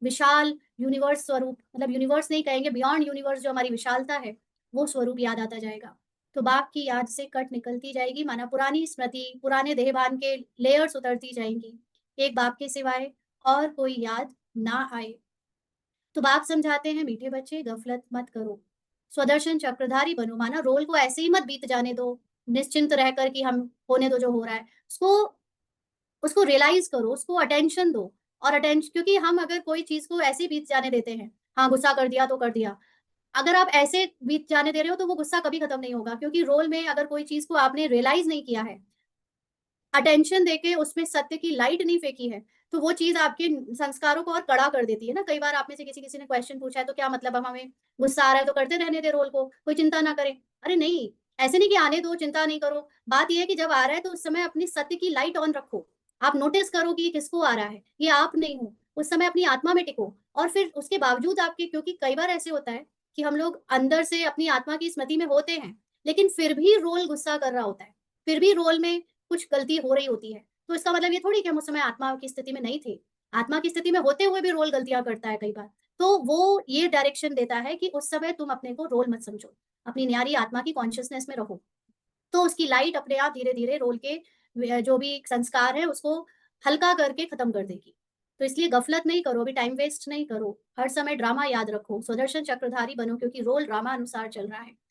विशाल universe स्वरूप, मतलब universe नहीं कहेंगे, बियॉन्ड यूनिवर्स जो हमारी विशालता है, वो स्वरूप याद आता जाएगा। तो बाप की याद से कट निकलती जाएगी, माना पुरानी स्मृति, पुराने देहभान के लेयर्स उतरती जाएंगी। एक बाप के सिवाय और कोई याद ना आए। तो बाप समझाते हैं, मीठे बच्चे गफलत मत करो, स्वदर्शन चक्रधारी बनो, माना रोल को ऐसे ही मत बीत जाने दो, निश्चिंत रहकर कि हम होने दो जो हो रहा है, उसको उसको रियलाइज करो, उसको अटेंशन दो। और अटेंशन, क्योंकि हम अगर कोई चीज को ऐसे ही बीत जाने देते हैं, हाँ गुस्सा कर दिया तो कर दिया, अगर आप ऐसे बीत जाने दे रहे हो तो वो गुस्सा कभी खत्म नहीं होगा, क्योंकि रोल में अगर कोई चीज को आपने रियलाइज नहीं किया है, अटेंशन देके उसमें सत्य की लाइट नहीं फेंकी है, तो वो चीज़ आपके संस्कारों को और कड़ा कर देती है ना। कई बार आप में से किसी-किसी ने क्वेश्चन पूछा है, तो क्या मतलब, अब हमें गुस्सा आ रहा है तो करते रहने दें रोल को, कोई चिंता ना करे। अरे नहीं, ऐसे नहीं कि आने दो, चिंता नहीं करो। बात ये है कि जब आ रहा है तो उस समय अपनी सत्य की लाइट ऑन रखो। आप नोटिस करो कि ये किसको आ रहा है, ये आप नहीं हो। उस समय अपनी आत्मा में टिको, और फिर उसके बावजूद आपके, क्योंकि कई बार ऐसे होता है कि हम लोग अंदर से अपनी आत्मा की स्मृति में होते हैं, लेकिन फिर भी रोल गुस्सा कर रहा होता है। फिर भी रोल में कुछ गलती हो रही होती है। तो इसका मतलब ये थोड़ी कि हम उस समय आत्मा की स्थिति में नहीं थे। आत्मा की स्थिति में होते हुए भी रोल गलतियाँ करता है कई बार। तो वो ये डायरेक्शन देता है कि उस समय तुम अपने को रोल मत समझो। अपनी न्यारी आत्मा की कॉन्शसनेस में रहो। तो उसकी लाइट अपने आप धीरे-धीरे रोल के जो भी संस्कार है उसको हल्का करके खत्म कर देगी। तो इसलिए गफलत नहीं करो, अभी टाइम वेस्ट नहीं करो। हर समय ड्रामा याद रखो, सुदर्शन चक्रधारी बनो, क्योंकि रोल ड्रामा अनुसार चल रहा है।